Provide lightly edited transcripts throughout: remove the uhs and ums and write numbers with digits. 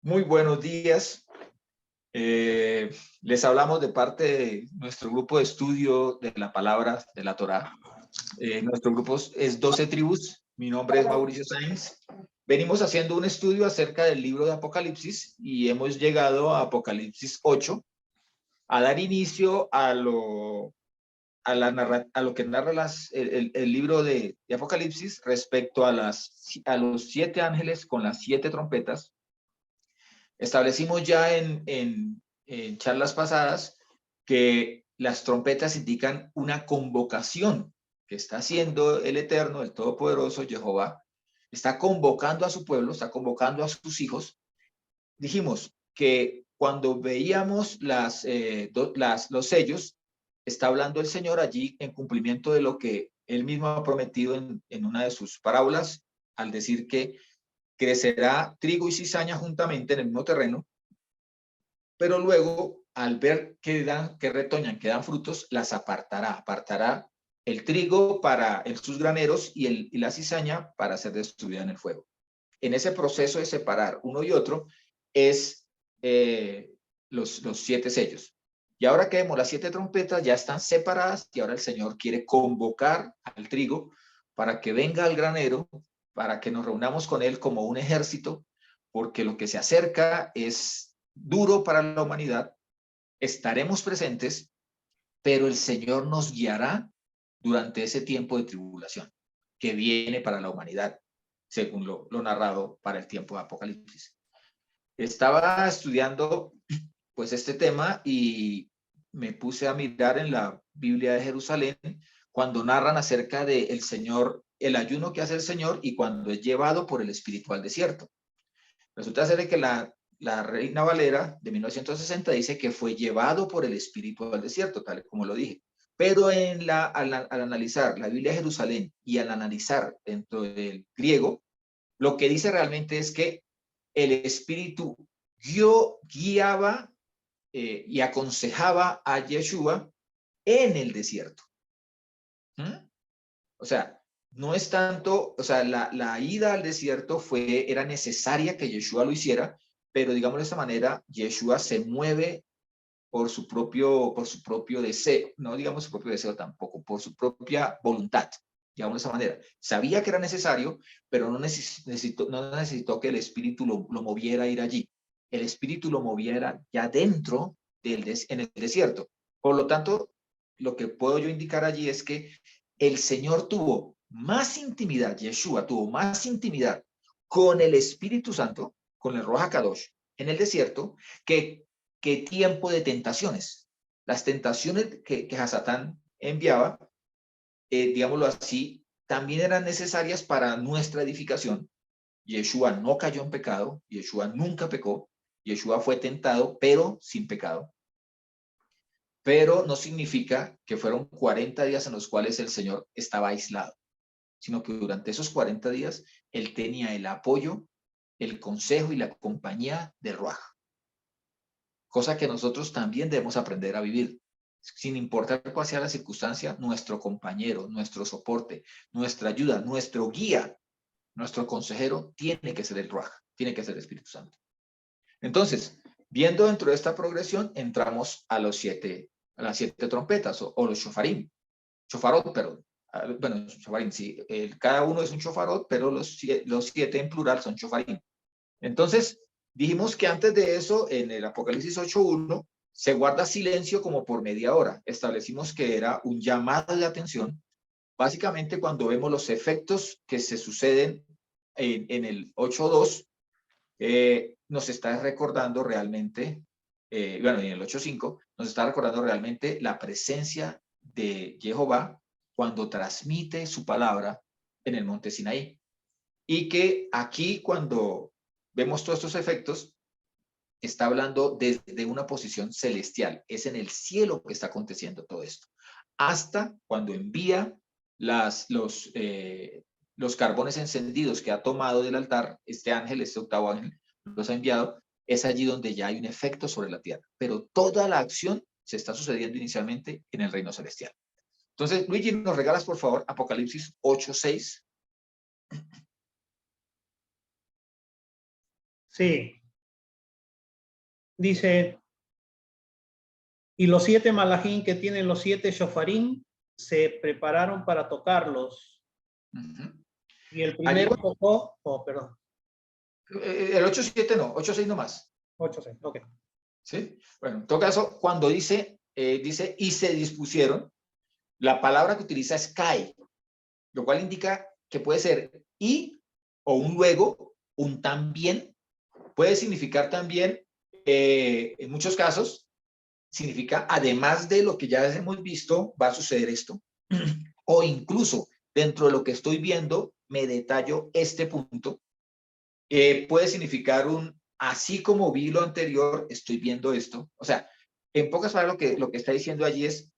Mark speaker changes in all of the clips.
Speaker 1: Muy buenos días. Les hablamos de parte de nuestro grupo de estudio de la palabra de la Torá. Nuestro grupo es 12 tribus. Mi nombre es Mauricio Sáenz. Venimos haciendo un estudio acerca del libro de Apocalipsis y hemos llegado a Apocalipsis 8 a dar inicio a lo que narra el libro de Apocalipsis respecto a los 7 ángeles con las 7 trompetas. Establecimos ya en charlas pasadas que las trompetas indican una convocación que está haciendo el Eterno, el Todopoderoso, Jehová. Está convocando a su pueblo, está convocando a sus hijos. Dijimos que cuando veíamos los sellos, está hablando el Señor allí en cumplimiento de lo que él mismo ha prometido en una de sus parábolas, al decir que crecerá trigo y cizaña juntamente en el mismo terreno, pero luego, al ver que retoñan, que dan frutos, las apartará el trigo para sus graneros y la cizaña para ser destruida en el fuego. En ese proceso de separar uno y otro es los 7 sellos. Y ahora que vemos las 7 trompetas, ya están separadas y ahora el Señor quiere convocar al trigo para que venga al granero, para que nos reunamos con él como un ejército, porque lo que se acerca es duro para la humanidad. Estaremos presentes, pero el Señor nos guiará durante ese tiempo de tribulación que viene para la humanidad, según lo narrado para el tiempo de Apocalipsis. Estaba estudiando pues este tema y me puse a mirar en la Biblia de Jerusalén cuando narran acerca del Señor, el ayuno que hace el Señor y cuando es llevado por el Espíritu al desierto. Resulta ser que la Reina Valera de 1960 dice que fue llevado por el Espíritu al desierto, tal como lo dije. Pero al analizar la Biblia de Jerusalén y al analizar dentro del griego, lo que dice realmente es que el Espíritu guiaba y aconsejaba a Yeshua en el desierto. O sea, no es tanto, o sea, la ida al desierto era necesaria que Yeshua lo hiciera, pero digamos de esta manera, Yeshua se mueve por su propio deseo, no digamos su propio deseo tampoco, por su propia voluntad, digamos de esa manera. Sabía que era necesario, pero no necesitó que el Espíritu lo moviera a ir allí. El Espíritu lo moviera ya dentro en el desierto. Por lo tanto, lo que puedo yo indicar allí es que el Señor tuvo más intimidad, Yeshua tuvo más intimidad con el Espíritu Santo, con el Ruach HaKadosh, en el desierto, que tiempo de tentaciones. Las tentaciones que Hasatán enviaba, digámoslo así, también eran necesarias para nuestra edificación. Yeshua no cayó en pecado, Yeshua nunca pecó, Yeshua fue tentado, pero sin pecado. Pero no significa que fueron 40 días en los cuales el Señor estaba aislado, sino que durante esos 40 días él tenía el apoyo, el consejo y la compañía de Ruach. Cosa que nosotros también debemos aprender a vivir. Sin importar cuál sea la circunstancia, nuestro compañero, nuestro soporte, nuestra ayuda, nuestro guía, nuestro consejero tiene que ser el Ruach, tiene que ser el Espíritu Santo. Entonces, viendo dentro de esta progresión, entramos a las 7 trompetas o los shofarim. Shofarot, perdón. Bueno, shofarim, sí. Cada uno es un shofarot, pero los 7 en plural son shofarim. Entonces, dijimos que antes de eso, en el Apocalipsis 8.1, se guarda silencio como por media hora. Establecimos que era un llamado de atención. Básicamente, cuando vemos los efectos que se suceden en el 8.2, nos está recordando realmente, bueno, en el 8.5, nos está recordando realmente la presencia de Jehová cuando transmite su palabra en el monte Sinaí. Y que aquí, cuando vemos todos estos efectos, está hablando desde una posición celestial. Es en el cielo que está aconteciendo todo esto. Hasta cuando envía los carbones encendidos que ha tomado del altar, este ángel, este octavo ángel, los ha enviado, es allí donde ya hay un efecto sobre la tierra. Pero toda la acción se está sucediendo inicialmente en el reino celestial. Entonces, Luigi, ¿nos regalas, por favor, Apocalipsis 8.6?
Speaker 2: Sí. Dice, y los 7 malachín que tienen los 7 shofarín se prepararon para tocarlos. Y el
Speaker 1: Allí,
Speaker 2: primero tocó, oh, perdón.
Speaker 1: el 8.7 no, 8.6 no más.
Speaker 2: 8-6, ok.
Speaker 1: ¿Sí? Bueno, en todo caso, cuando dice y se dispusieron, la palabra que utiliza es cae, lo cual indica que puede ser y o un luego, un también, puede significar también, en muchos casos, significa además de lo que ya hemos visto, va a suceder esto, o incluso dentro de lo que estoy viendo, me detallo este punto, puede significar un así como vi lo anterior, estoy viendo esto. O sea, en pocas palabras, lo que está diciendo allí es,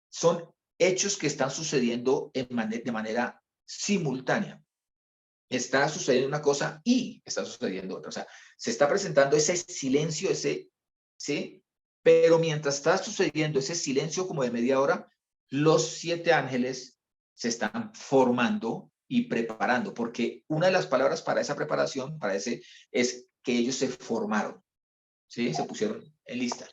Speaker 1: son hechos que están sucediendo de manera simultánea. Está sucediendo una cosa y está sucediendo otra. O sea, se está presentando ese silencio, ¿sí? Pero mientras está sucediendo ese silencio como de media hora, los 7 ángeles se están formando y preparando, porque una de las palabras para esa preparación, es que ellos se formaron, ¿sí? Se pusieron en lista.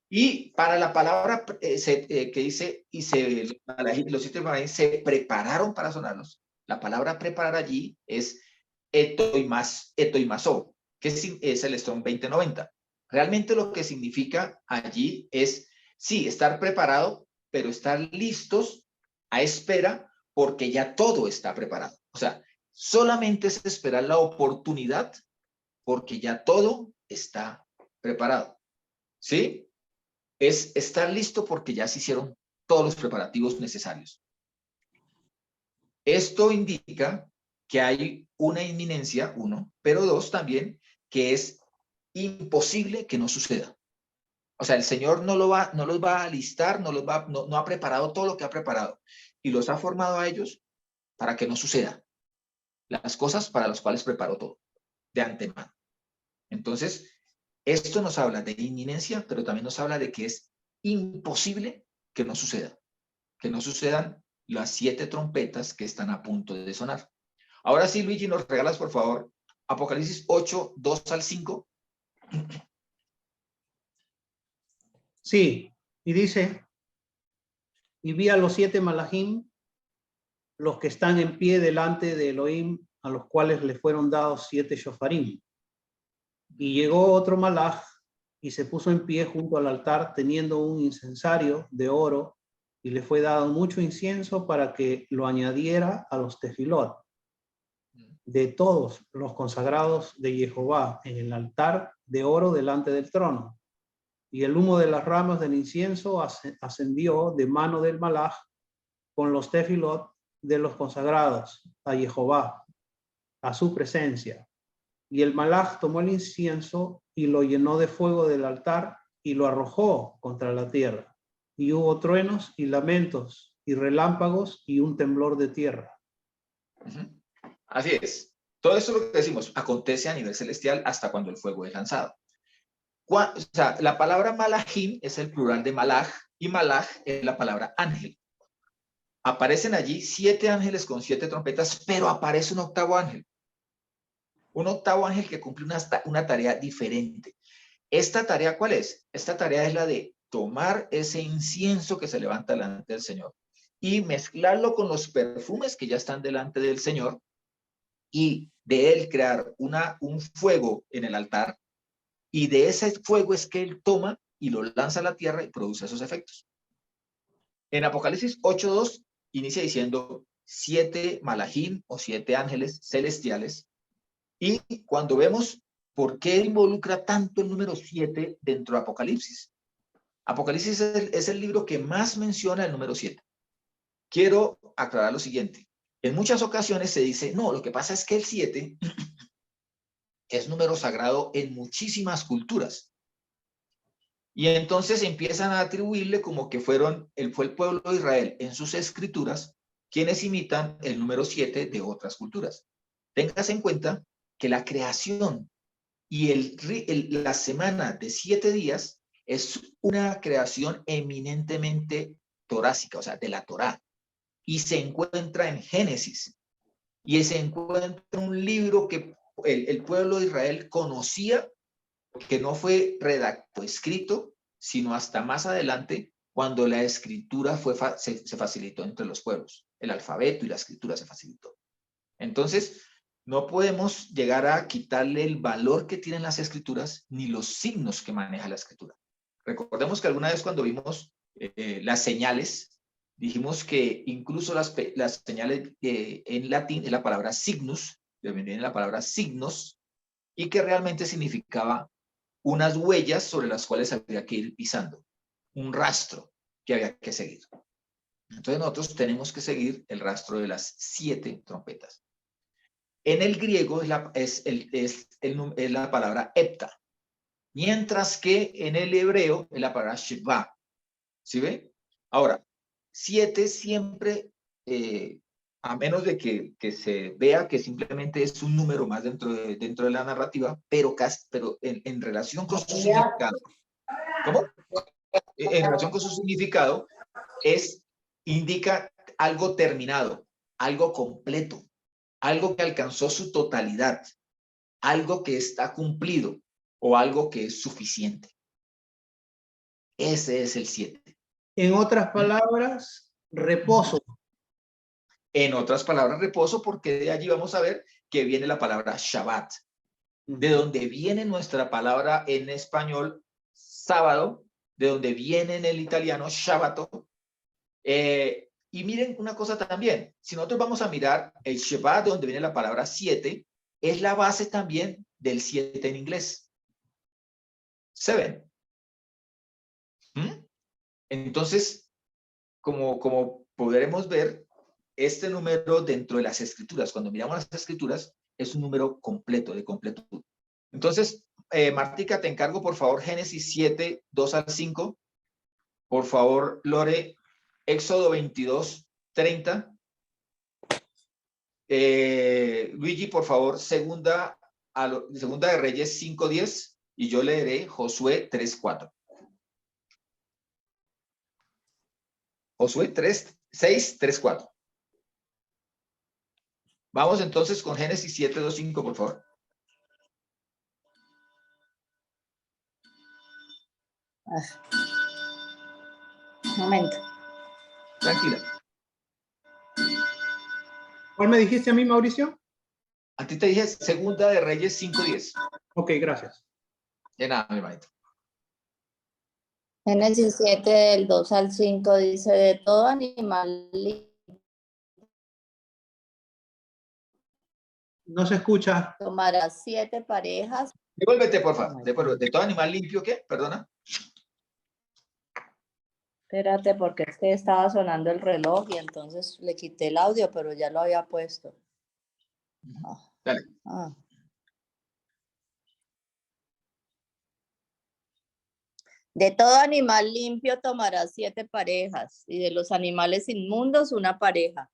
Speaker 1: Y para la palabra que dice, los 7 ángeles se prepararon para sonarlos, la palabra preparar allí es etoimaso, que es el Strong 2090. Realmente lo que significa allí es, sí, estar preparado, pero estar listos a espera porque ya todo está preparado. O sea, solamente es esperar la oportunidad porque ya todo está preparado. ¿Sí? Es estar listo porque ya se hicieron todos los preparativos necesarios. Esto indica que hay una inminencia, uno, pero dos también, que es imposible que no suceda. O sea, el Señor no los va a alistar, no ha preparado todo lo que ha preparado y los ha formado a ellos para que no suceda las cosas para las cuales preparó todo de antemano. Entonces, esto nos habla de inminencia, pero también nos habla de que es imposible que no suceda, que no sucedan las 7 trompetas que están a punto de sonar. Ahora sí, Luigi, nos regalas, por favor, Apocalipsis 8, 2 al 5.
Speaker 2: Sí, y dice, y vi a los 7 malachim, los que están en pie delante de Elohim, a los cuales le fueron dados 7 shofarim. Y llegó otro malach y se puso en pie junto al altar teniendo un incensario de oro y le fue dado mucho incienso para que lo añadiera a los tefilot de todos los consagrados de Jehová en el altar de oro delante del trono. Y el humo de las ramas del incienso ascendió de mano del malach con los tefilot de los consagrados a Jehová, a su presencia. Y el malach tomó el incienso y lo llenó de fuego del altar y lo arrojó contra la tierra. Y hubo truenos y lamentos y relámpagos y un temblor de tierra.
Speaker 1: Así es. Todo esto lo que decimos acontece a nivel celestial hasta cuando el fuego es lanzado. O sea, la palabra malachim es el plural de malach y malach es la palabra ángel. Aparecen allí 7 ángeles con 7 trompetas, pero aparece un octavo ángel. Un octavo ángel que cumple una tarea diferente. ¿Esta tarea cuál es? Esta tarea es la de tomar ese incienso que se levanta delante del Señor y mezclarlo con los perfumes que ya están delante del Señor y de él crear un fuego en el altar y de ese fuego es que él toma y lo lanza a la tierra y produce esos efectos. En Apocalipsis 8.2 inicia diciendo 7 malachim o 7 ángeles celestiales y cuando vemos por qué involucra tanto el número 7 dentro de Apocalipsis. Apocalipsis es el libro que más menciona el número 7. Quiero aclarar lo siguiente. En muchas ocasiones se dice, no, lo que pasa es que el 7 es número sagrado en muchísimas culturas. Y entonces empiezan a atribuirle como que fue el pueblo de Israel en sus escrituras quienes imitan el número 7 de otras culturas. Tengas en cuenta que la creación y la semana de 7 días es una creación eminentemente torácica, o sea, de la Torá, y se encuentra en Génesis, y se encuentra un libro que el pueblo de Israel conocía que no fue redactado, escrito, sino hasta más adelante, cuando la escritura se facilitó entre los pueblos. El alfabeto y la escritura se facilitó. Entonces, no podemos llegar a quitarle el valor que tienen las escrituras ni los signos que maneja la escritura. Recordemos que alguna vez cuando vimos las señales, dijimos que incluso las señales en latín es la palabra signus, de donde viene la palabra signos, y que realmente significaba unas huellas sobre las cuales había que ir pisando, un rastro que había que seguir. Entonces nosotros tenemos que seguir el rastro de las 7 trompetas. En el griego es la palabra hepta, mientras que en el hebreo es la palabra sheva. ¿Sí ve? Ahora, 7 siempre, a menos de que se vea que simplemente es un número más dentro de la narrativa, pero en relación con su significado. ¿Cómo? En relación con su significado, indica algo terminado, algo completo, algo que alcanzó su totalidad, algo que está cumplido o algo que es suficiente. Ese es el 7.
Speaker 2: En otras palabras, reposo.
Speaker 1: En otras palabras, reposo, porque de allí vamos a ver que viene la palabra Shabbat, de donde viene nuestra palabra en español sábado, de donde viene en el italiano Shabbato. Y miren una cosa también, si nosotros vamos a mirar el Shabbat, de donde viene la palabra 7, es la base también del 7 en inglés. 7. Entonces, como podremos ver, este número dentro de las escrituras, cuando miramos las escrituras, es un número completo, de completud. Entonces, Martica, te encargo, por favor, Génesis 7, 2 al 5. Por favor, Lore, Éxodo 22, 30. Luigi, por favor, segunda de Reyes 5, 10. Y yo leeré Josué 3, 4. Josué 3, 6, 3, 4. Vamos entonces con Génesis 7, 2, 5, por favor.
Speaker 3: Un momento.
Speaker 1: Tranquila.
Speaker 2: ¿Cuál me dijiste a mí, Mauricio?
Speaker 1: A ti te dije segunda de Reyes 5, 10.
Speaker 2: Ok, gracias.
Speaker 1: De nada, mi hermanito.
Speaker 3: Génesis 7, del 2 al 5, dice, de todo animal
Speaker 2: No se escucha.
Speaker 3: tomarás 7 parejas.
Speaker 1: Devuélvete, por favor. De todo animal limpio, ¿qué? Perdona.
Speaker 3: Espérate, porque es que estaba sonando el reloj y entonces le quité el audio, pero ya lo había puesto.
Speaker 1: Dale.
Speaker 3: De todo animal limpio tomarás 7 parejas, y de los animales inmundos 1 pareja,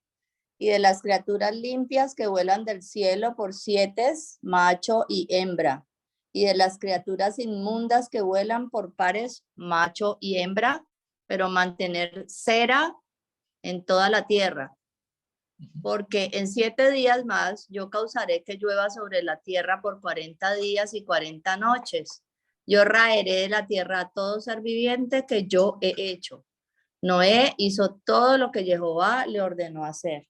Speaker 3: y de las criaturas limpias que vuelan del cielo por 7, macho y hembra, y de las criaturas inmundas que vuelan por pares, macho y hembra, pero mantener cera en toda la tierra. Porque en 7 días más yo causaré que llueva sobre la tierra por 40 días y 40 noches. Yo raeré de la tierra a todo ser viviente que yo he hecho. Noé hizo todo lo que Jehová le ordenó hacer.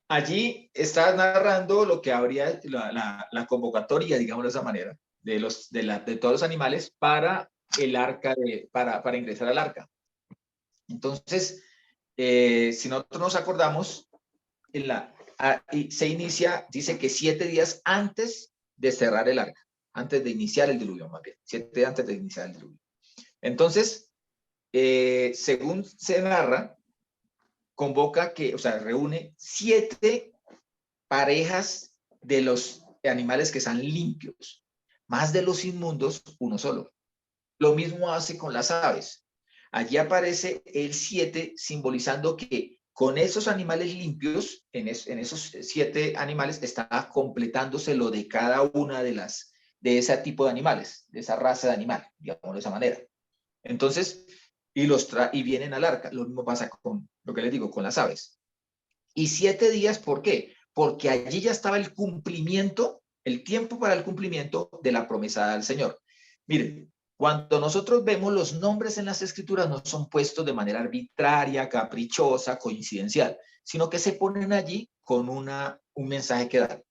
Speaker 1: Allí está narrando lo que habría la convocatoria, digamos de esa manera, de todos los animales para el arca, para ingresar al arca. Entonces, si nosotros nos acordamos, se inicia, dice que 7 días antes de cerrar el arca, antes de iniciar el diluvio, más bien, 7 antes de iniciar el diluvio. Entonces, según se narra, convoca reúne 7 parejas de los animales que están limpios, más de los inmundos, 1 solo. Lo mismo hace con las aves. Allí aparece el 7 simbolizando que con esos animales limpios, en esos 7 animales, está completándose lo de cada una de ese tipo de animales, de esa raza de animal, digamos de esa manera. Entonces, y vienen al arca. Lo mismo pasa con lo que les digo, con las aves. Y 7 días, ¿por qué? porque allí ya estaba el cumplimiento, el tiempo para el cumplimiento de la promesa del Señor. Miren, cuando nosotros vemos los nombres en las escrituras, no son puestos de manera arbitraria, caprichosa, coincidencial, sino que se ponen allí con un mensaje que dar.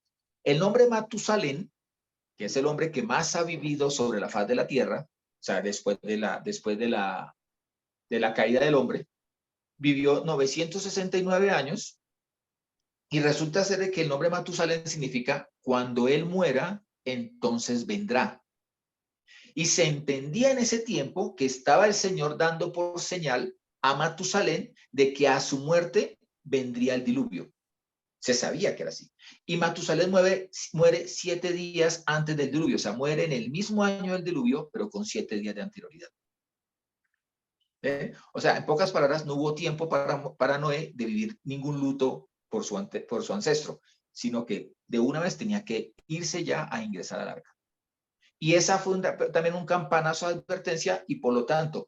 Speaker 1: El nombre Matusalén, que es el hombre que más ha vivido sobre la faz de la tierra, o sea, después de la caída del hombre, vivió 969 años, y resulta ser de que el nombre Matusalén significa cuando él muera, entonces vendrá. Y se entendía en ese tiempo que estaba el Señor dando por señal a Matusalén de que a su muerte vendría el diluvio. Se sabía que era así. Y Matusalén muere 7 días antes del diluvio, o sea, muere en el mismo año del diluvio, pero con 7 días de anterioridad. O sea, en pocas palabras, no hubo tiempo para Noé de vivir ningún luto por su ancestro, sino que de una vez tenía que irse ya a ingresar al arca. Y esa fue también un campanazo de advertencia, y por lo tanto,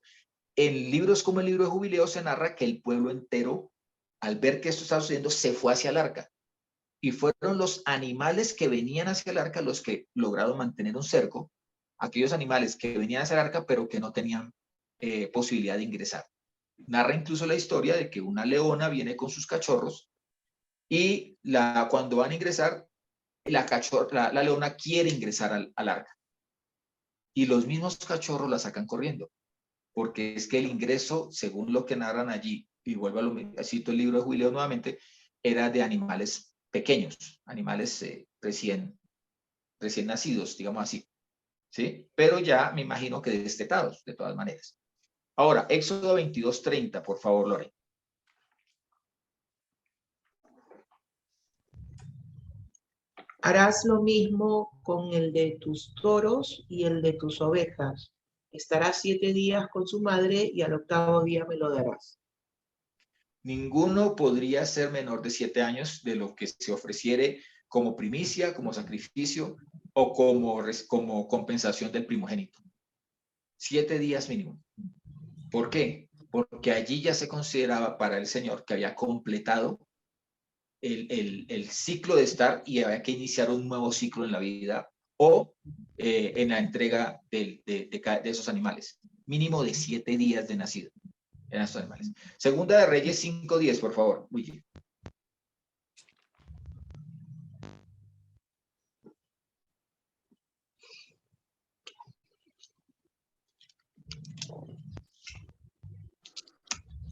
Speaker 1: en libros como el libro de Jubileo se narra que el pueblo entero, al ver que esto estaba sucediendo, se fue hacia el arca. Y fueron los animales que venían hacia el arca los que lograron mantener un cerco, aquellos animales que venían hacia el arca, pero que no tenían posibilidad de ingresar. Narra incluso la historia de que una leona viene con sus cachorros, y cuando van a ingresar, la leona quiere ingresar al arca. Y los mismos cachorros la sacan corriendo, porque es que el ingreso, según lo que narran allí, y vuelvo a lo mismo, cito el libro de Jubileo nuevamente, era de animales pequeños, animales recién nacidos, digamos así, ¿sí? Pero ya me imagino que destetados, de todas maneras. Ahora, Éxodo 22:30, por favor, Lore.
Speaker 4: Harás lo mismo con el de tus toros y el de tus ovejas. Estarás 7 días con su madre y al 8º día me lo darás.
Speaker 1: Ninguno podría ser menor de 7 años de lo que se ofreciere como primicia, como sacrificio o como compensación del primogénito. 7 días mínimo. ¿Por qué? Porque allí ya se consideraba para el Señor que había completado el ciclo de estar, y había que iniciar un nuevo ciclo en la vida o en la entrega de esos animales. Mínimo de 7 días de nacido en estos animales. Segunda de Reyes 5:10, por favor. Luigi.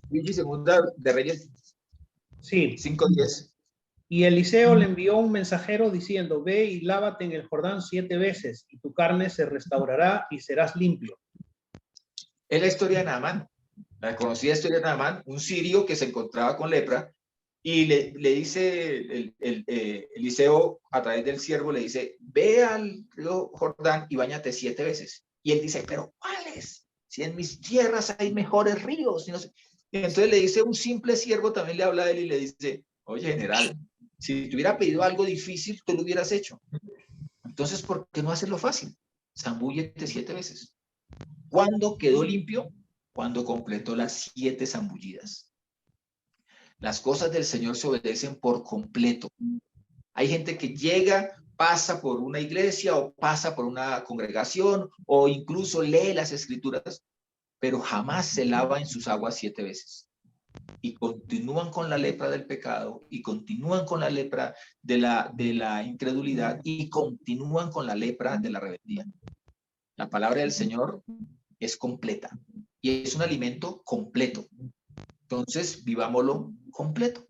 Speaker 1: Luigi, segunda de Reyes
Speaker 2: Sí.
Speaker 1: 5:10.
Speaker 2: Y Eliseo le envió un mensajero diciendo, ve y lávate en el Jordán 7 veces, y tu carne se restaurará y serás limpio.
Speaker 1: Es la historia de Naamán, la conocida historia de Naamán, un sirio que se encontraba con lepra, y le dice Eliseo, a través del siervo, le dice, ve al río Jordán y báñate 7 veces. Y él dice, pero ¿cuáles? Si en mis tierras hay mejores ríos. Y no sé. Y entonces le dice un simple siervo, también le habla a él y le dice, oye, general, si te hubiera pedido algo difícil, tú lo hubieras hecho. Entonces, ¿por qué no haces lo fácil? Zambúllete 7 veces. ¿Cuándo quedó limpio? Cuando completó las 7 zambullidas. Las cosas del Señor se obedecen por completo. Hay gente que llega, pasa por una iglesia o pasa por una congregación o incluso lee las escrituras, pero jamás se lava en sus aguas 7 veces. Y continúan con la lepra del pecado, y continúan con la lepra de la incredulidad, y continúan con la lepra de la rebeldía. La palabra del Señor es completa y es un alimento completo. Entonces, vivámoslo completo.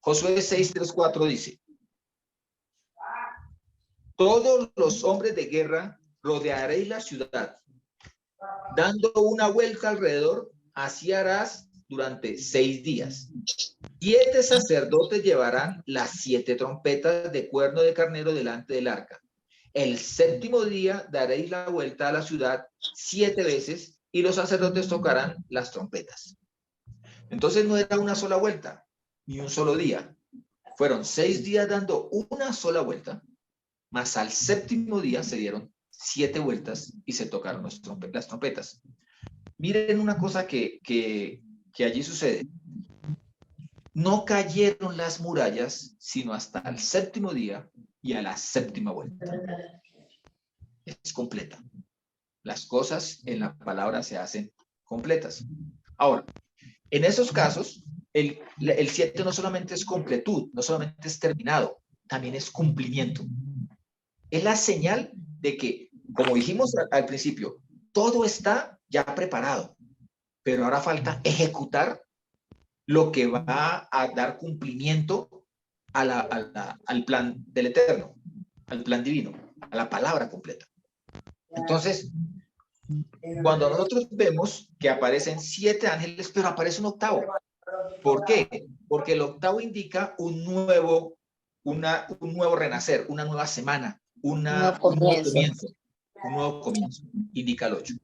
Speaker 1: Josué 6:3-4 dice, todos los hombres de guerra rodearéis la ciudad, dando una vuelta alrededor, así harás durante 6 días. 7 sacerdotes llevarán las 7 trompetas de cuerno de carnero delante del arca. El 7º día daréis la vuelta a la ciudad 7 veces, y los sacerdotes tocarán las trompetas. Entonces no era una sola vuelta, ni un solo día. Fueron 6 días dando una sola vuelta, más al 7º día se dieron 7 vueltas y se tocaron las trompetas. Miren una cosa que allí sucede. no cayeron las murallas, sino hasta el séptimo día y a la séptima vuelta. Es completa. Las cosas en la palabra se hacen completas. Ahora, en esos casos, el 7 no solamente es completud, no solamente es terminado, también es cumplimiento. Es la señal de que, como dijimos al principio, todo está ya preparado, pero ahora falta ejecutar lo que va a dar cumplimiento al plan del Eterno, al plan divino, a la palabra completa. Entonces, cuando nosotros vemos que aparecen 7 ángeles, pero aparece un octavo. ¿Por qué? Porque el octavo indica un nuevo renacer, una nueva semana, un nuevo comienzo. Un nuevo comienzo, indica el 8.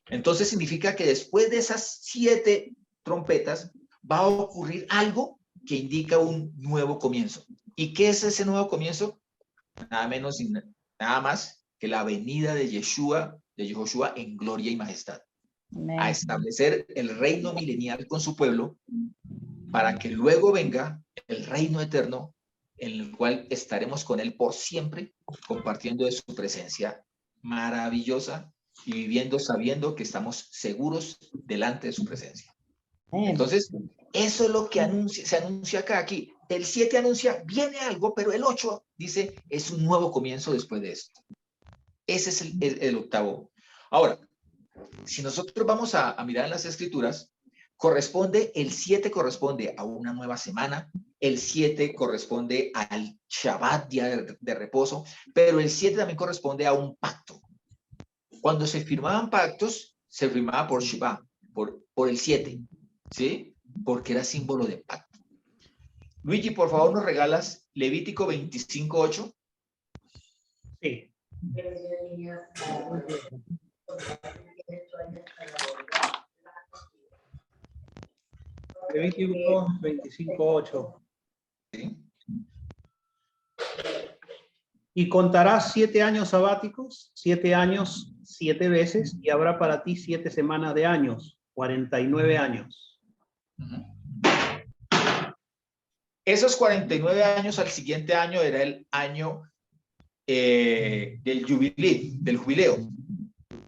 Speaker 1: Entonces significa que después de esas 7 trompetas va a ocurrir algo que indica un nuevo comienzo. ¿Y qué es ese nuevo comienzo? Nada menos y nada más que la venida de Yeshua en gloria y majestad.
Speaker 3: Amén.
Speaker 1: A establecer el reino milenial con su pueblo para que luego venga el reino eterno en el cual estaremos con él por siempre, compartiendo de su presencia maravillosa y viviendo sabiendo que estamos seguros delante de su presencia. Entonces, eso es lo que se anuncia acá. Aquí, el 7 anuncia, viene algo, pero el 8 dice, es un nuevo comienzo después de esto. Ese es el octavo. Ahora, si nosotros vamos a mirar en las escrituras, el 7 corresponde a una nueva semana, el 7 corresponde al Shabbat, día de reposo, pero el 7 también corresponde a un pacto. Cuando se firmaban pactos, se firmaba por Shabbat, por el 7, ¿sí? Porque era símbolo de pacto. Luigi, por favor, nos regalas Levítico 25:8.
Speaker 2: Sí. Levítico 25:8.
Speaker 1: ¿Sí?
Speaker 2: Y contarás 7 años sabáticos, 7 años 7 veces, y habrá para ti 7 semanas de años, 49 años.
Speaker 1: Esos 49 años al siguiente año era el año del jubileo,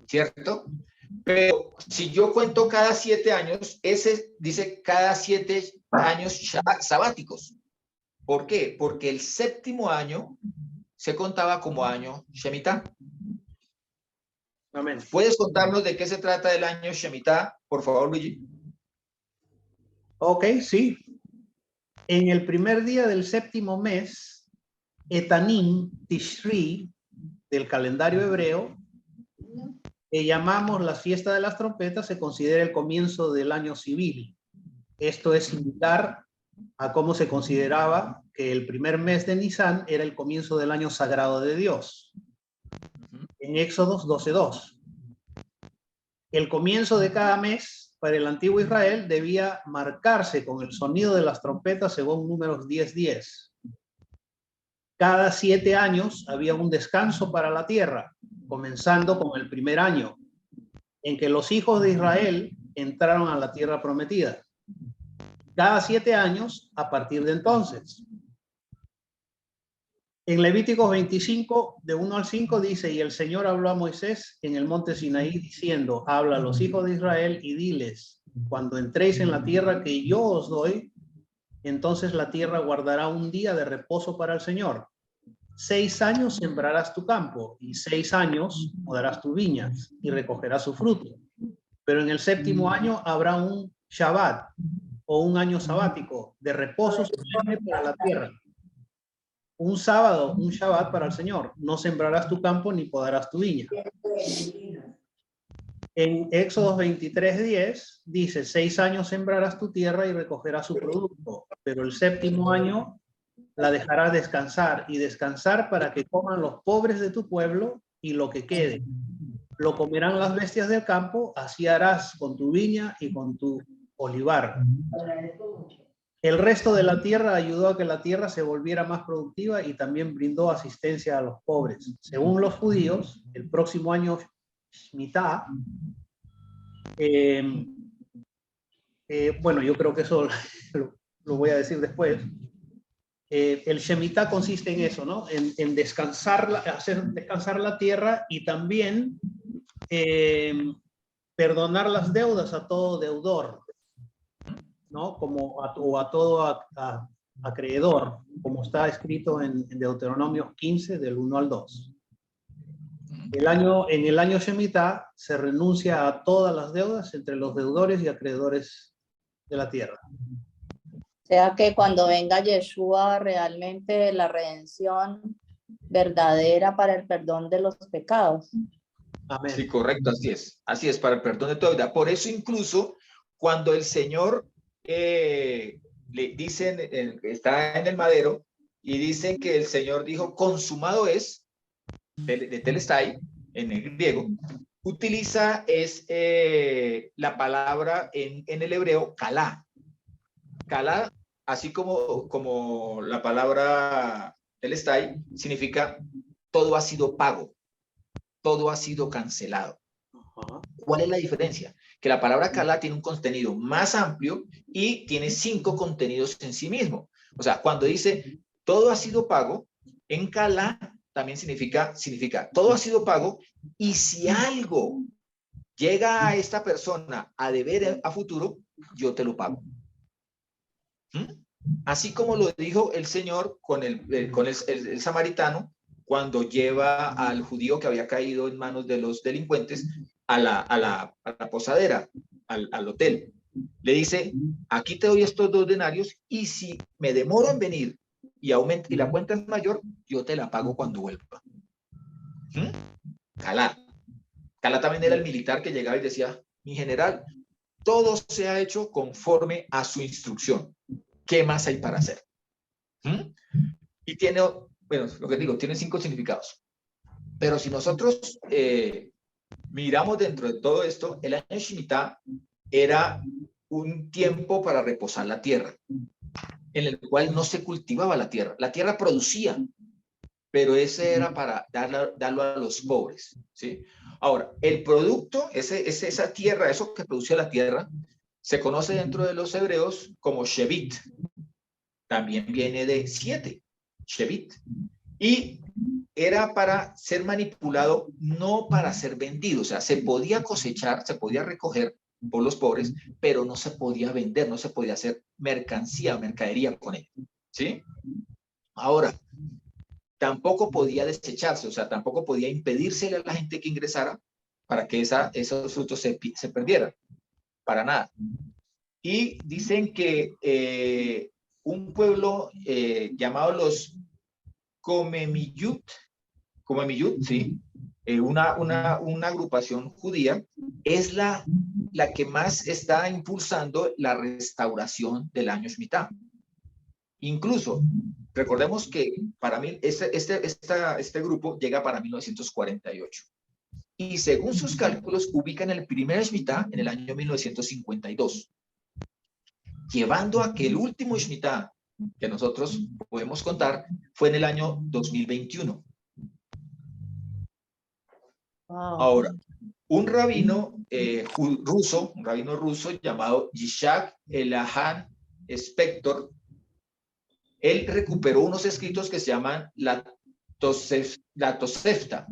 Speaker 1: ¿cierto? Pero si yo cuento cada 7 años, ese dice cada 7 años sabáticos. ¿Por qué? Porque el séptimo año se contaba como año Shemitah.
Speaker 2: Amén.
Speaker 1: ¿Puedes contarnos de qué se trata el año Shemitah, por favor, Luigi?
Speaker 2: Ok, sí. En el primer día del séptimo mes, Etanim Tishri, del calendario hebreo, que llamamos la fiesta de las trompetas, se considera el comienzo del año civil. Esto es similar a cómo se consideraba que el primer mes de Nisan era el comienzo del año sagrado de Dios. En Éxodos 12:2. El comienzo de cada mes para el antiguo Israel debía marcarse con el sonido de las trompetas según Números 10:10. Cada 7 años había un descanso para la tierra, comenzando con el primer año, en que los hijos de Israel entraron a la tierra prometida. Cada 7 años a partir de entonces. En Levíticos 25, de 1 al 5, dice, y el Señor habló a Moisés en el monte Sinaí diciendo, habla a los hijos de Israel y diles, cuando entréis en la tierra que yo os doy, entonces la tierra guardará un día de reposo para el Señor. 6 años sembrarás tu campo y 6 años podarás tus viñas y recogerás su fruto. Pero en el séptimo año habrá un Shabbat o un año sabático de reposo solemne para la tierra. Un sábado, un Shabbat para el Señor. No sembrarás tu campo ni podarás tu viña. En Éxodo 23:10 dice, 6 años sembrarás tu tierra y recogerás su producto, pero el séptimo año la dejarás descansar y descansar para que coman los pobres de tu pueblo y lo que quede. Lo comerán las bestias del campo, así harás con tu viña y con tu olivar. El resto de la tierra ayudó a que la tierra se volviera más productiva y también brindó asistencia a los pobres. Según los judíos, el próximo año Shemitah, bueno, yo creo que eso lo voy a decir después. El Shemitah consiste en eso, ¿no? En descansar, hacer descansar la tierra y también perdonar las deudas a todo deudor, ¿no? Como a todo acreedor, como está escrito en Deuteronomio 15, del 1 al 2. En el año Shemitah se renuncia a todas las deudas entre los deudores y acreedores de la tierra.
Speaker 3: O sea que cuando venga Yeshua, realmente la redención verdadera para el perdón de los pecados.
Speaker 2: Amén.
Speaker 1: Sí, correcto, así es, para el perdón de toda deuda. Por eso incluso cuando el Señor le dicen, está en el madero y dicen que el Señor dijo, consumado es, de telestai, en el griego, utiliza la palabra en el hebreo, kalá. Kalá, así como la palabra telestai, significa todo ha sido pago, todo ha sido cancelado. ¿Cuál es la diferencia? Que la palabra kalá tiene un contenido más amplio y tiene 5 contenidos en sí mismo. O sea, cuando dice todo ha sido pago, en kalá también significa todo ha sido pago, y si algo llega a esta persona a deber a futuro, yo te lo pago. Así como lo dijo el Señor con el samaritano, cuando lleva al judío que había caído en manos de los delincuentes a la posadera, al hotel. Le dice, aquí te doy estos 2 denarios y si me demoro en venir y la cuenta es mayor, yo te la pago cuando vuelva. Calá. Calá también era el militar que llegaba y decía, mi general, todo se ha hecho conforme a su instrucción. ¿Qué más hay para hacer? Y tiene, bueno, lo que digo, tiene 5 significados. Pero si nosotros miramos dentro de todo esto, el año Shemitah era un tiempo para reposar la tierra, en el cual no se cultivaba la tierra. La tierra producía, pero ese era para darlo a los pobres, ¿sí? Ahora, el producto, esa tierra, eso que producía la tierra, se conoce dentro de los hebreos como Shevit. También viene de 7, Shevit. Y era para ser manipulado, no para ser vendido. O sea, se podía cosechar, se podía recoger por los pobres, pero no se podía vender, no se podía hacer mercancía o mercadería con él, ¿sí? Ahora, tampoco podía desecharse, o sea, tampoco podía impedírsele a la gente que ingresara para que esos frutos se perdieran, para nada. Y dicen que un pueblo llamado los Comemiyut, sí, una agrupación judía, es la que más está impulsando la restauración del año Shemitah. Incluso, recordemos que para mí este grupo llega para 1948. Y según sus cálculos, ubican el primer Shemitah en el año 1952. Llevando a que el último Shemitah que nosotros podemos contar fue en el año 2021.
Speaker 3: Wow.
Speaker 1: Ahora, un rabino ruso llamado Yishak Elahan Spector, él recuperó unos escritos que se llaman la Tosefta,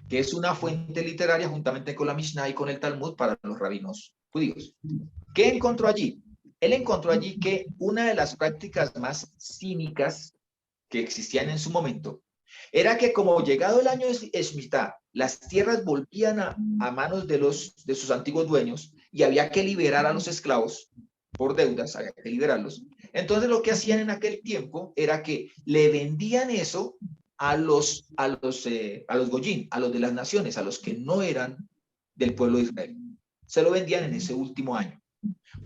Speaker 1: que es una fuente literaria juntamente con la Mishnah y con el Talmud para los rabinos judíos. ¿Qué encontró allí? Él encontró allí que una de las prácticas más cínicas que existían en su momento era que, como llegado el año de Shemitah, las tierras volvían a manos de sus antiguos dueños y había que liberar a los esclavos por deudas, había que liberarlos. Entonces lo que hacían en aquel tiempo era que le vendían eso a los goyim, a los de las naciones, a los que no eran del pueblo de Israel. Se lo vendían en ese último año,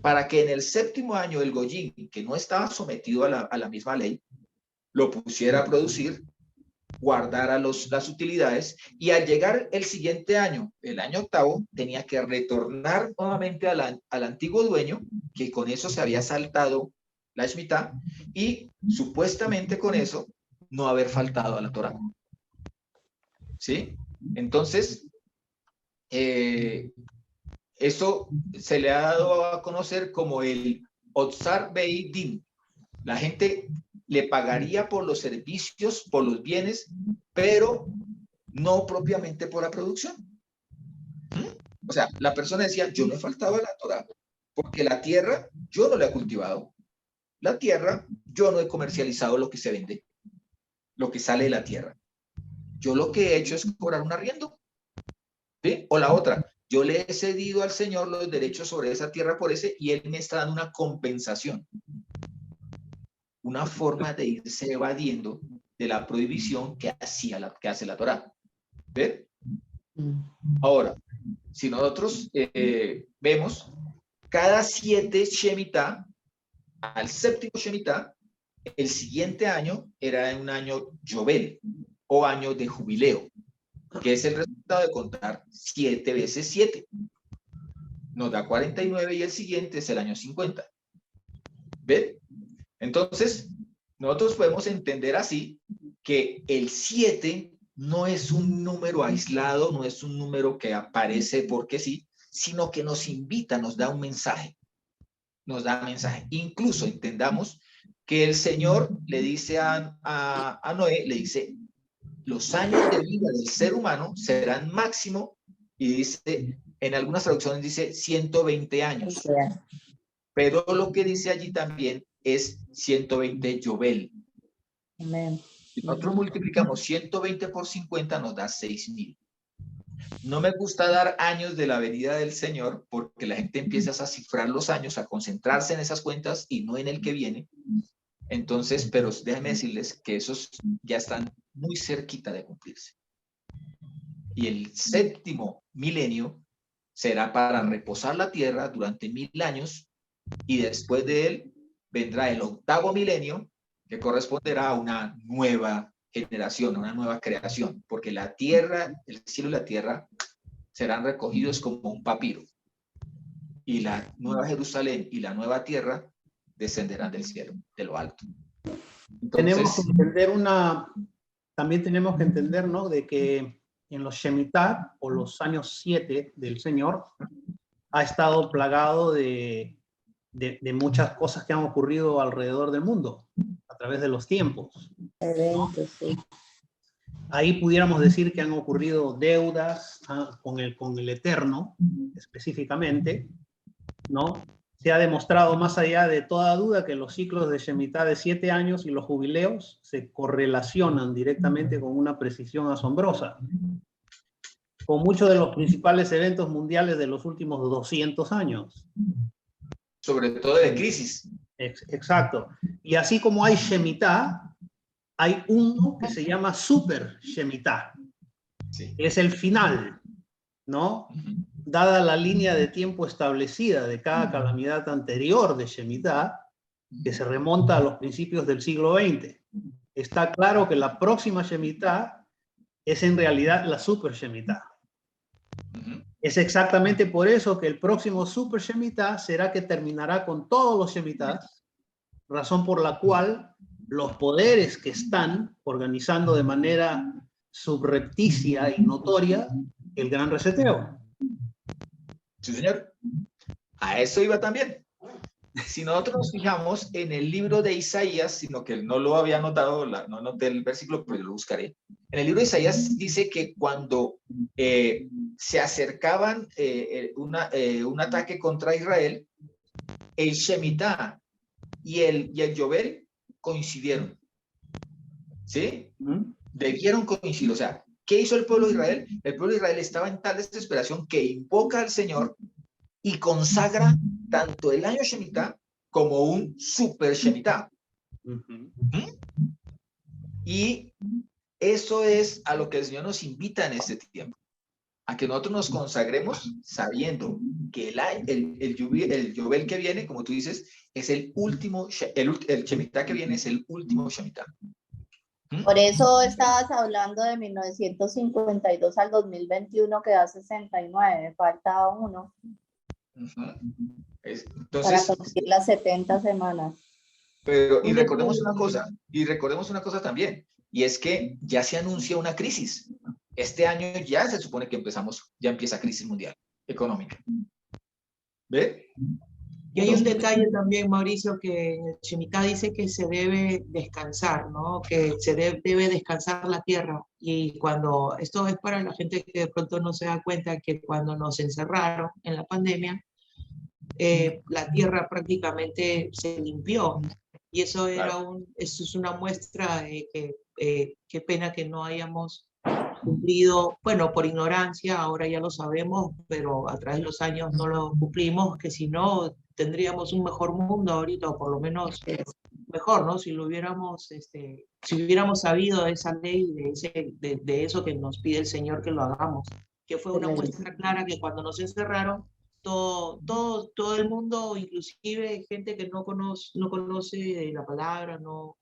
Speaker 1: para que en el 7º año el goyim, que no estaba sometido a la misma ley, lo pusiera a producir, guardara las utilidades, y al llegar el siguiente año, el año 8º, tenía que retornar nuevamente al antiguo dueño, que con eso se había saltado la Shemitah, y supuestamente con eso no haber faltado a la Torá. ¿Sí? Entonces, eso se le ha dado a conocer como el Otzar Beidin, La gente le pagaría por los servicios, por los bienes, pero no propiamente por la producción. O sea, la persona decía, yo no he faltado a la Torá, porque la tierra yo no la he cultivado. La tierra, yo no he comercializado lo que se vende, lo que sale de la tierra. Yo lo que he hecho es cobrar un arriendo. ¿Sí? O la otra, yo le he cedido al Señor los derechos sobre esa tierra por ese y Él me está dando una compensación. Una forma de irse evadiendo de la prohibición que hace la Torá. ¿Ven? Ahora, si nosotros vemos, cada 7 Shemitah, al séptimo Shemitah, el siguiente año era un año Yobel, o año de jubileo, que es el resultado de contar 7 veces 7. Nos da 49 y el siguiente es el año 50. ¿Ven? Entonces, nosotros podemos entender así que el 7 no es un número aislado, no es un número que aparece porque sí, sino que nos invita, nos da un mensaje. Nos da un mensaje. Incluso entendamos que el Señor le dice a Noé, le dice, los años de vida del ser humano serán máximo, y dice, en algunas traducciones dice 120 años. Pero lo que dice allí también es 120 Yobel.
Speaker 3: Amén.
Speaker 1: Si nosotros multiplicamos 120 por 50 nos da 6.000. No me gusta dar años de la venida del Señor porque la gente empieza a cifrar los años, a concentrarse en esas cuentas y no en el que viene. Entonces, pero déjenme decirles que esos ya están muy cerquita de cumplirse. Y el séptimo milenio será para reposar la tierra durante 1000 años y después de él vendrá el octavo milenio que corresponderá a una nueva generación, a una nueva creación, porque la tierra, el cielo y la tierra serán recogidos como un papiro y la nueva Jerusalén y la nueva tierra descenderán del cielo, de lo alto.
Speaker 2: Tenemos que
Speaker 1: Entonces,
Speaker 2: entender también tenemos que entender, ¿no? De que en los Shemitah, o los años 7 del Señor, ha estado plagado de muchas cosas que han ocurrido alrededor del mundo, a través de los tiempos.
Speaker 3: Eventos, sí.
Speaker 2: Ahí pudiéramos decir que han ocurrido deudas con el Eterno, específicamente, ¿no? Se ha demostrado más allá de toda duda que los ciclos de Shemitah de 7 años y los jubileos se correlacionan directamente con una precisión asombrosa, con muchos de los principales eventos mundiales de los últimos 200 años.
Speaker 1: sobre todo de crisis.
Speaker 2: Exacto. Y así como hay Shemitah, hay uno que se llama Super Shemitah.
Speaker 1: Sí.
Speaker 2: Es el final, ¿no? Dada la línea de tiempo establecida de cada calamidad anterior de Shemitah, que se remonta a los principios del siglo XX. Está claro que la próxima Shemitah es en realidad la Super Shemitah. Es exactamente por eso que el próximo Super Shemitah será que terminará con todos los Shemitahs, razón por la cual los poderes que están organizando de manera subrepticia y notoria el gran reseteo.
Speaker 1: Sí, señor. A eso iba también. Si nosotros nos fijamos en el libro de Isaías, sino que no lo había anotado, no anoté el versículo, pero lo buscaré. En el libro de Isaías dice que cuando se acercaban un ataque contra Israel, el Shemitah y el Yobel coincidieron. ¿Sí? Debieron coincidir. O sea, ¿qué hizo el pueblo de Israel? El pueblo de Israel estaba en tal desesperación que invoca al Señor y consagra tanto el año Shemitah como un super Shemitah. Y eso es a lo que el Señor nos invita en este tiempo, a que nosotros nos consagremos sabiendo que el Yobel que viene, como tú dices, es el último, el Shemitah que viene es el último Shemitah.
Speaker 3: Por eso estabas hablando de 1952 al 2021, que da 69, falta uno.
Speaker 1: Entonces,
Speaker 3: para conseguir las 70 semanas.
Speaker 1: Pero, y recordemos una cosa también, y es que ya se anuncia una crisis. Este año ya se supone que ya empieza crisis mundial económica. ¿Ve?
Speaker 4: Y hay un detalle también, Mauricio, que en el Shemitah dice que se debe descansar, ¿no? Que se debe descansar la tierra. Y cuando, esto es para la gente que de pronto no se da cuenta que cuando nos encerraron en la pandemia, la tierra prácticamente se limpió. Y eso eso es una muestra de que qué pena que no hayamos cumplido, bueno, por ignorancia, ahora ya lo sabemos, pero a través de los años no lo cumplimos, que si no tendríamos un mejor mundo ahorita, o por lo menos mejor, ¿no? Si lo hubiéramos, si hubiéramos sabido de esa ley, de eso que nos pide el Señor que lo hagamos, que fue una muestra clara que cuando nos encerraron, todo el mundo, inclusive gente que no conoce la palabra, no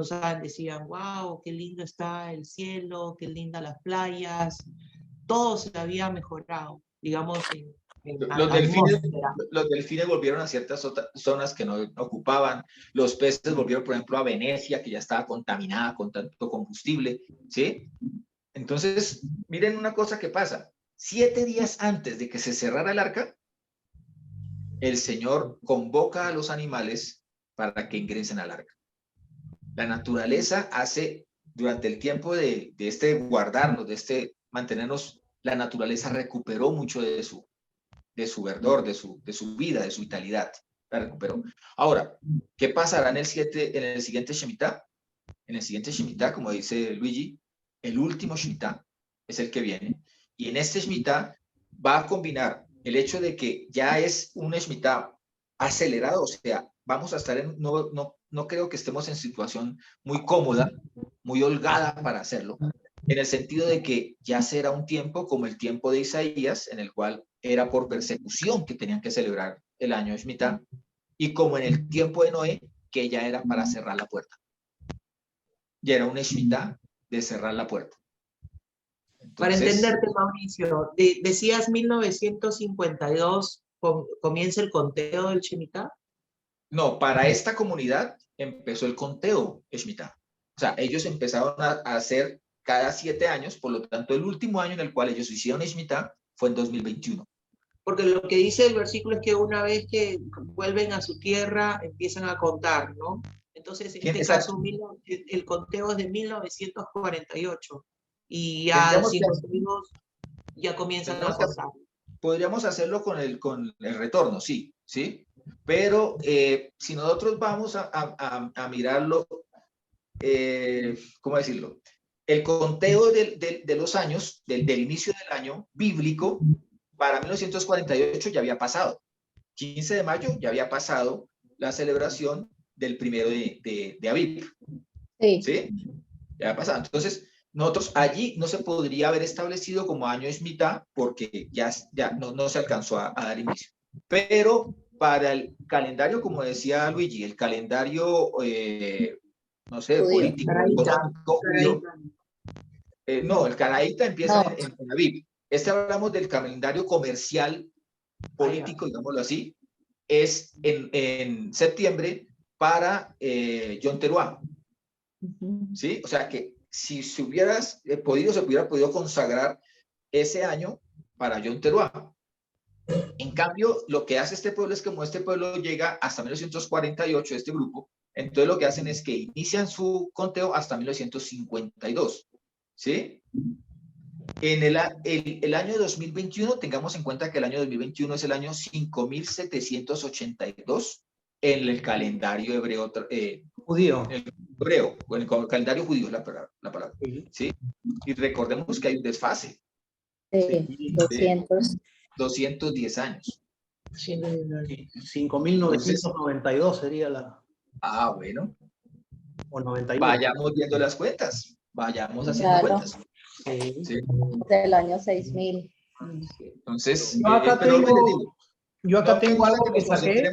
Speaker 4: saben, decían, wow, qué lindo está el cielo, qué lindas las playas, todo se había mejorado, digamos,
Speaker 1: los delfines volvieron a ciertas zonas que no ocupaban, los peces volvieron, por ejemplo, a Venecia, que ya estaba contaminada con tanto combustible, ¿sí? Entonces, miren una cosa que pasa. 7 días antes de que se cerrara el arca, el Señor convoca a los animales para que ingresen al arca. La naturaleza hace, durante el tiempo de guardarnos, de mantenernos, la naturaleza recuperó mucho de su verdor, de su vida, de su vitalidad. La recuperó. Ahora, ¿qué pasará en el siguiente Shemitah? En el siguiente Shemitah, como dice Luigi, el último Shemitah es el que viene. Y en este Shemitah va a combinar el hecho de que ya es un Shemitah acelerado, o sea, vamos a estar no creo que estemos en situación muy cómoda, muy holgada para hacerlo, en el sentido de que ya será un tiempo como el tiempo de Isaías, en el cual era por persecución que tenían que celebrar el año Shemitah, y como en el tiempo de Noé, que ya era para cerrar la puerta. Ya era un Shemitah de cerrar la puerta. Entonces,
Speaker 4: para entenderte, Mauricio, decías 1952 comienza el conteo del Shemitah.
Speaker 1: No, para esta comunidad empezó el conteo Shemitah. O sea, ellos empezaron a hacer cada 7 años, por lo tanto, el último año en el cual ellos hicieron Shemitah fue en 2021.
Speaker 4: Porque lo que dice el versículo es que una vez que vuelven a su tierra, empiezan a contar, ¿no? Entonces, en este caso, el conteo es de 1948. Y ya 5 segundos ya comienzan a contar.
Speaker 1: Podríamos hacerlo con el retorno, sí, ¿sí? Pero si nosotros vamos a mirarlo, ¿cómo decirlo? El conteo de los años, del inicio del año bíblico, para 1948 ya había pasado. 15 de mayo ya había pasado la celebración del 1 de Aviv.
Speaker 3: Sí.
Speaker 1: ¿Sí? Ya había pasado. Entonces, nosotros allí no se podría haber establecido como año Shemitah porque ya no se alcanzó a dar inicio. Pero para el calendario, como decía Luigi, el calendario, no sé,
Speaker 3: Judío.
Speaker 1: político, económico, judío, no, el canaíta empieza en Aviv. Hablamos del calendario comercial, político, digámoslo así, es en septiembre para Yom Teruah. ¿Sí? O sea que si se hubiera podido consagrar ese año para Yom Teruah. En cambio, lo que hace este pueblo es que como este pueblo llega hasta 1948, este grupo, entonces lo que hacen es que inician su conteo hasta 1952. ¿Sí? En el año 2021, tengamos en cuenta que el año 2021 es el año 5782 en el calendario hebreo,
Speaker 2: judío.
Speaker 1: Hebreo, o en el calendario judío es la palabra. ¿Sí? Y recordemos que hay un desfase.
Speaker 3: Sí,
Speaker 1: 210 años.
Speaker 2: 5.992 sería la...
Speaker 1: Ah, bueno.
Speaker 2: O 91.
Speaker 1: Vayamos viendo las cuentas. Vayamos haciendo cuentas.
Speaker 2: Sí.
Speaker 3: Del año 6000.
Speaker 1: Entonces,
Speaker 2: yo acá tengo algo que saqué.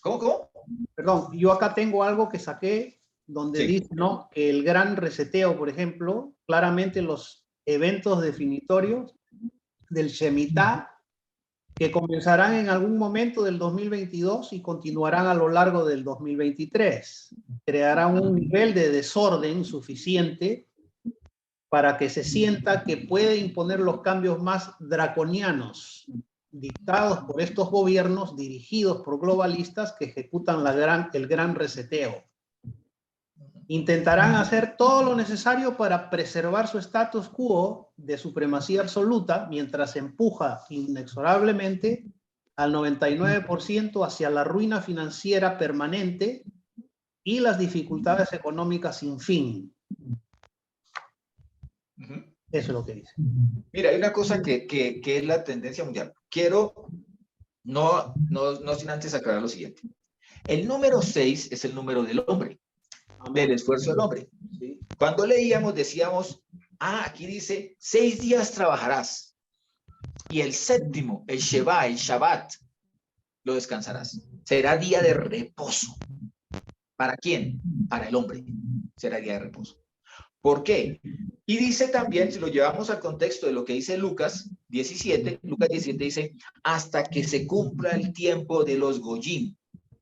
Speaker 1: ¿Cómo?
Speaker 2: Perdón, yo acá tengo algo que saqué donde dice, ¿no?, que el gran reseteo, por ejemplo, claramente los eventos definitorios del Shemitah, que comenzarán en algún momento del 2022 y continuarán a lo largo del 2023. Crearán un nivel de desorden suficiente para que se sienta que puede imponer los cambios más draconianos dictados por estos gobiernos dirigidos por globalistas que ejecutan el gran reseteo. Intentarán hacer todo lo necesario para preservar su status quo de supremacía absoluta mientras empuja inexorablemente al 99% hacia la ruina financiera permanente y las dificultades económicas sin fin. Eso es lo que dice.
Speaker 1: Mira, hay una cosa que es la tendencia mundial. Quiero, no sin antes aclarar lo siguiente. El número 6 es el número del hombre, del esfuerzo del hombre. ¿Sí? Cuando leíamos, decíamos, aquí dice, 6 días trabajarás. Y el séptimo, el Shabbat, lo descansarás. Será día de reposo. ¿Para quién? Para el hombre. Será día de reposo. ¿Por qué? Y dice también, si lo llevamos al contexto de lo que dice Lucas 17, Lucas 17 dice, hasta que se cumpla el tiempo de los Goyim,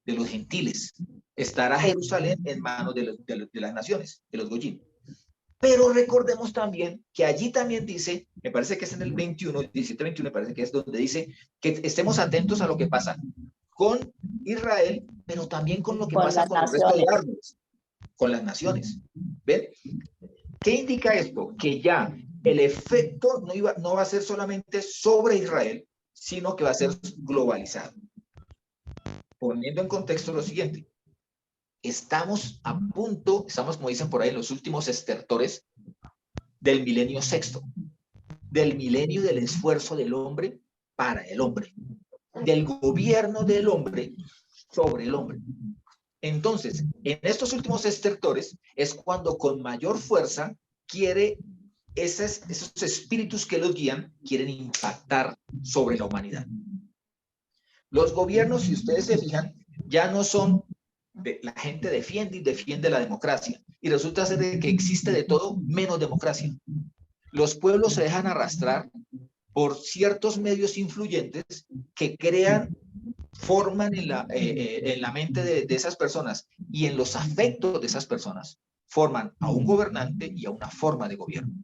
Speaker 1: de los gentiles. Estará Jerusalén en manos de las naciones, de los Goyim. Pero recordemos también que allí también dice, me parece que es en el 21, 17-21, me parece que es donde dice que estemos atentos a lo que pasa con Israel, pero también con lo que pasa con el resto de árboles, con las naciones. ¿Ven? ¿Qué indica esto? Que ya el efecto no va a ser solamente sobre Israel, sino que va a ser globalizado. Poniendo en contexto lo siguiente. Estamos a punto, estamos como dicen por ahí, en los últimos estertores del milenio sexto, del milenio del esfuerzo del hombre para el hombre, del gobierno del hombre sobre el hombre. Entonces, en estos últimos estertores es cuando con mayor fuerza quiere esos espíritus que los guían, quieren impactar sobre la humanidad. Los gobiernos, si ustedes se fijan, ya no son la gente defiende la democracia y resulta ser que existe de todo menos democracia. Los pueblos se dejan arrastrar por ciertos medios influyentes que forman en la mente de esas personas y en los afectos de esas personas, forman a un gobernante y a una forma de gobierno.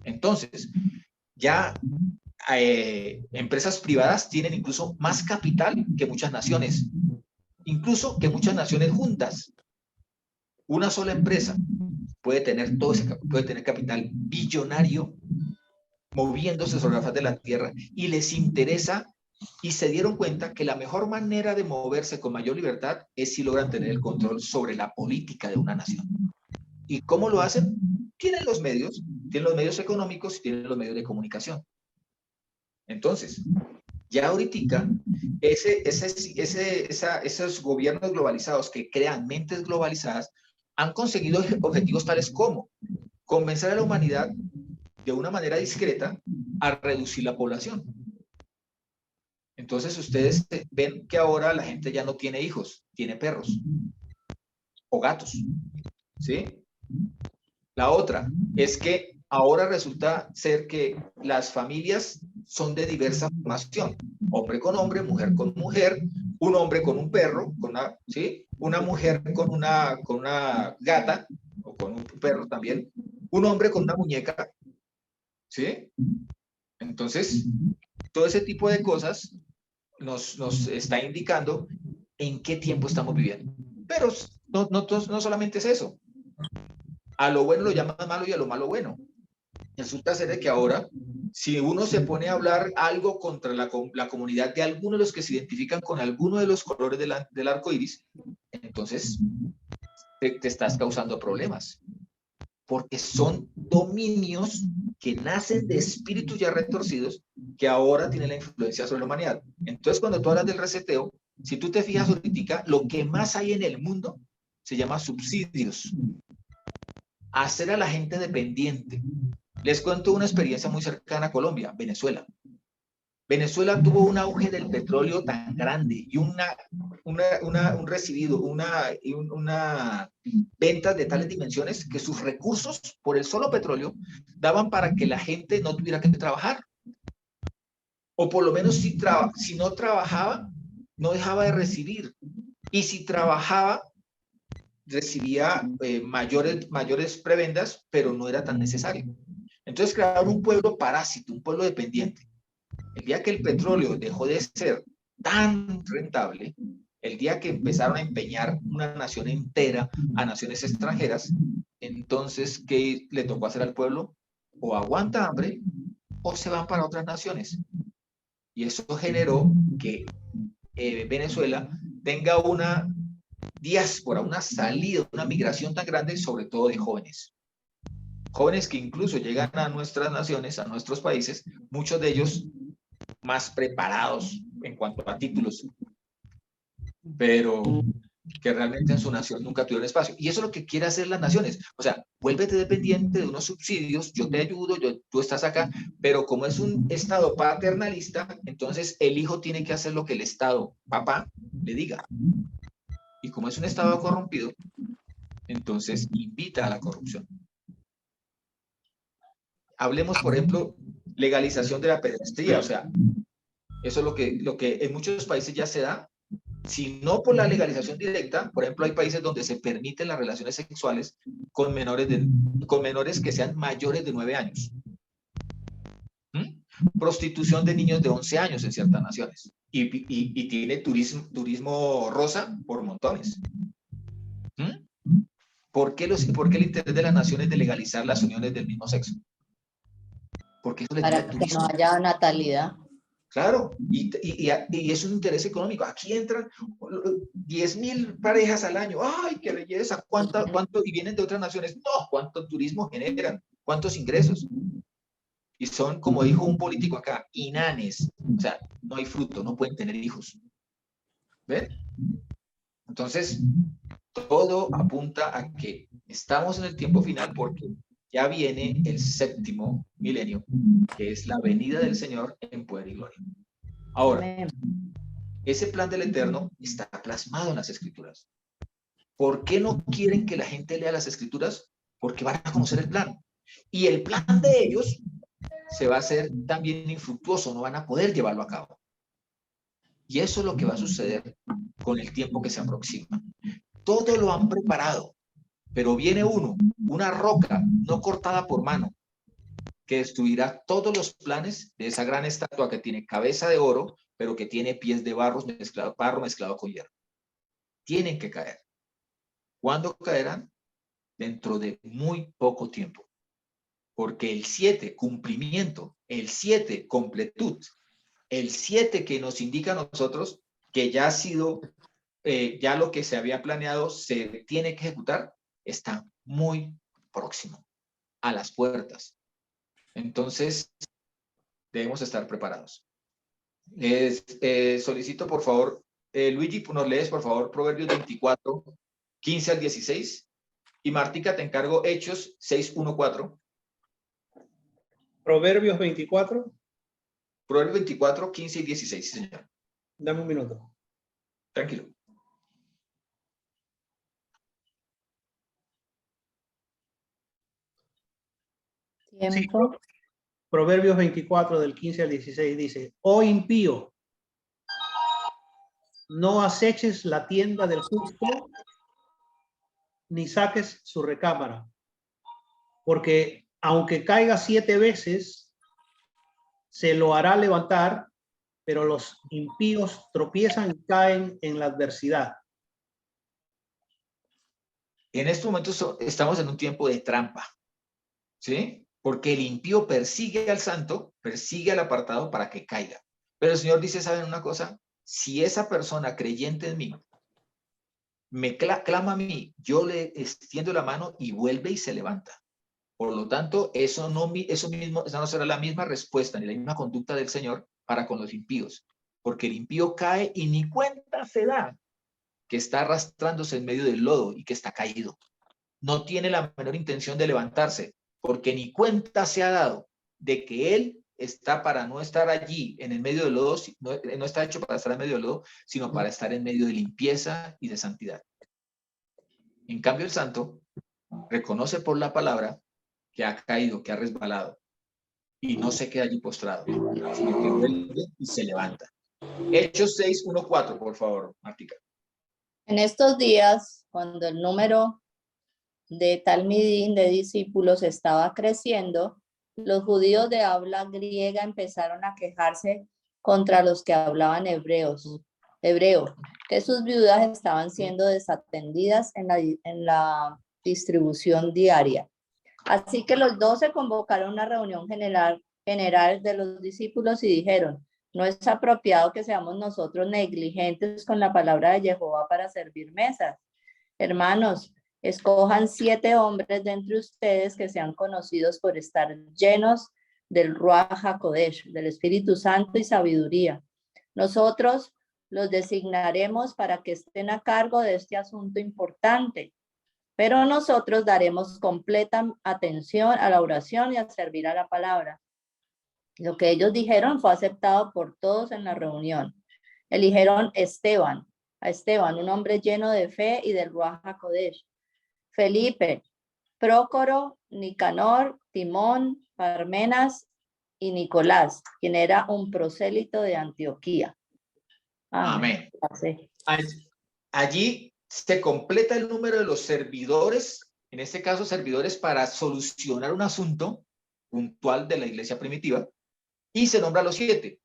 Speaker 1: Entonces, ya empresas privadas tienen incluso más capital que muchas naciones, incluso que muchas naciones juntas. Una sola empresa puede tener puede tener capital billonario moviéndose sobre la faz de la tierra y les interesa y se dieron cuenta que la mejor manera de moverse con mayor libertad es si logran tener el control sobre la política de una nación. ¿Y cómo lo hacen? Tienen los medios económicos y tienen los medios de comunicación. Entonces, ya ahorita, esos gobiernos globalizados que crean mentes globalizadas han conseguido objetivos tales como convencer a la humanidad de una manera discreta a reducir la población. Entonces ustedes ven que ahora la gente ya no tiene hijos, tiene perros o gatos, ¿sí? La otra es que ahora resulta ser que las familias son de diversa formación, hombre con hombre, mujer con mujer, un hombre con un perro, ¿sí? Una mujer con una gata o con un perro también, un hombre con una muñeca, ¿sí? Entonces, todo ese tipo de cosas nos está indicando en qué tiempo estamos viviendo. Pero no solamente es eso. A lo bueno lo llaman malo y a lo malo bueno. Resulta ser de que ahora, si uno se pone a hablar algo contra la comunidad de algunos de los que se identifican con alguno de los colores del arco iris, entonces te estás causando problemas. Porque son dominios que nacen de espíritus ya retorcidos que ahora tienen la influencia sobre la humanidad. Entonces, cuando tú hablas del reseteo, si tú te fijas ahorita, lo que más hay en el mundo se llama subsidios. Hacer a la gente dependiente. Les cuento una experiencia muy cercana a Colombia, Venezuela. Venezuela tuvo un auge del petróleo tan grande y una ventas de tales dimensiones que sus recursos por el solo petróleo daban para que la gente no tuviera que trabajar. O por lo menos si no trabajaba, no dejaba de recibir. Y si trabajaba, recibía mayores prebendas, pero no era tan necesario. Entonces crearon un pueblo parásito, un pueblo dependiente. El día que el petróleo dejó de ser tan rentable, el día que empezaron a empeñar una nación entera a naciones extranjeras, entonces, ¿qué le tocó hacer al pueblo? O aguanta hambre o se van para otras naciones. Y eso generó que Venezuela tenga una diáspora, una salida, una migración tan grande, sobre todo de jóvenes. Jóvenes que incluso llegan a nuestras naciones, a nuestros países, muchos de ellos más preparados en cuanto a títulos, pero que realmente en su nación nunca tuvieron espacio. Y eso es lo que quieren hacer las naciones. O sea, vuélvete dependiente de unos subsidios, yo te ayudo, tú estás acá, pero como es un Estado paternalista, entonces el hijo tiene que hacer lo que el Estado, papá, le diga. Y como es un Estado corrompido, entonces invita a la corrupción. Hablemos, por ejemplo, legalización de la pederastía. O sea, eso es lo que en muchos países ya se da. Si no por la legalización directa, por ejemplo, hay países donde se permiten las relaciones sexuales con menores que sean mayores de 9 años. Prostitución de niños de 11 años en ciertas naciones. Y tiene turismo rosa por montones. ¿Por qué el interés de las naciones de legalizar las uniones del mismo sexo? Porque eso les
Speaker 3: Para
Speaker 1: trae
Speaker 3: que
Speaker 1: turismo.
Speaker 3: no haya natalidad.
Speaker 1: Claro, y es un interés económico. Aquí entran 10.000 parejas al año. ¡Ay, qué belleza! ¿Cuánto? Y vienen de otras naciones. No, ¿cuánto turismo generan? ¿Cuántos ingresos? Y son, como dijo un político acá, inanes. O sea, no hay fruto, no pueden tener hijos. ¿Ven? Entonces, todo apunta a que estamos en el tiempo final porque ya viene el 7º milenio, que es la venida del Señor en poder y gloria. Ahora, ese plan del Eterno está plasmado en las Escrituras. ¿Por qué no quieren que la gente lea las Escrituras? Porque van a conocer el plan. Y el plan de ellos se va a hacer también infructuoso, no van a poder llevarlo a cabo. Y eso es lo que va a suceder con el tiempo que se aproxima. Todo lo han preparado, pero viene una roca no cortada por mano, que destruirá todos los planes de esa gran estatua que tiene cabeza de oro, pero que tiene pies de barro mezclado con hierro. Tienen que caer. ¿Cuándo caerán? Dentro de muy poco tiempo. Porque el 7, cumplimiento, el 7, completud, el 7 que nos indica a nosotros que ya ha sido, ya lo que se había planeado se tiene que ejecutar, está muy próximo, a las puertas. Entonces, debemos estar preparados. Solicito, por favor, Luigi, nos lees, por favor, Proverbios 24, 15 al 16. Y Martica, te encargo Hechos 6, 1, 4.
Speaker 2: Proverbios 24.
Speaker 1: Proverbios 24, 15 y 16, señor.
Speaker 2: Dame un minuto.
Speaker 1: Tranquilo.
Speaker 3: Tiempo.
Speaker 2: Sí, Proverbios 24 del 15 al 16 dice: Oh impío, no aceches la tienda del justo, ni saques su recámara, porque aunque caiga 7 veces, se lo hará levantar, pero los impíos tropiezan y caen en la adversidad.
Speaker 1: En este momento estamos en un tiempo de trampa, ¿sí? Porque el impío persigue al santo, persigue al apartado para que caiga. Pero el Señor dice, ¿saben una cosa? Si esa persona creyente en mí me clama a mí, yo le extiendo la mano y vuelve y se levanta. Por lo tanto, esa no será la misma respuesta ni la misma conducta del Señor para con los impíos. Porque el impío cae y ni cuenta se da que está arrastrándose en medio del lodo y que está caído. No tiene la menor intención de levantarse, porque ni cuenta se ha dado de que él está para no estar allí en el medio del lodo, no está hecho para estar en medio del lodo, sino para estar en medio de limpieza y de santidad. En cambio, el santo reconoce por la palabra que ha caído, que ha resbalado, y no se queda allí postrado, sino que vuelve y se levanta. Hechos 6, 1, 4, por favor, Martica.
Speaker 3: En estos días, cuando el número de Talmidín, de discípulos, estaba creciendo, los judíos de habla griega empezaron a quejarse contra los que hablaban hebreo, que sus viudas estaban siendo desatendidas en la distribución diaria. Así que los 12 convocaron una reunión general de los discípulos y dijeron: no es apropiado que seamos nosotros negligentes con la palabra de Jehová para servir mesas. Hermanos, escojan 7 hombres de entre ustedes que sean conocidos por estar llenos del Ruach HaKodesh, del Espíritu Santo y sabiduría. Nosotros los designaremos para que estén a cargo de este asunto importante, pero nosotros daremos completa atención a la oración y a servir a la palabra. Lo que ellos dijeron fue aceptado por todos en la reunión. Eligieron a Esteban, un hombre lleno de fe y del Ruach HaKodesh, Felipe, Prócoro, Nicanor, Timón, Parmenas y Nicolás, quien era un prosélito de Antioquía.
Speaker 1: Amén. Allí se completa el número de los servidores, en este caso servidores para solucionar un asunto puntual de la iglesia primitiva, y se nombra a los 7.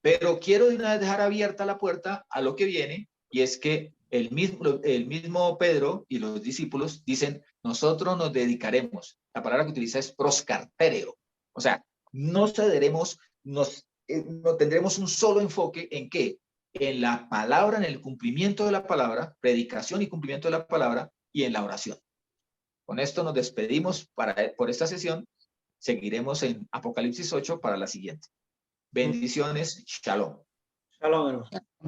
Speaker 1: Pero quiero de una vez dejar abierta la puerta a lo que viene, y es que el mismo Pedro y los discípulos dicen: nosotros nos dedicaremos, la palabra que utiliza es proscartereo, o sea, no cederemos, no tendremos un solo enfoque en qué, en la palabra, en el cumplimiento de la palabra, predicación y cumplimiento de la palabra, y en la oración. Con esto nos despedimos por esta sesión. Seguiremos en Apocalipsis 8 para la siguiente. Bendiciones. Shalom.
Speaker 2: Shalom, hermano.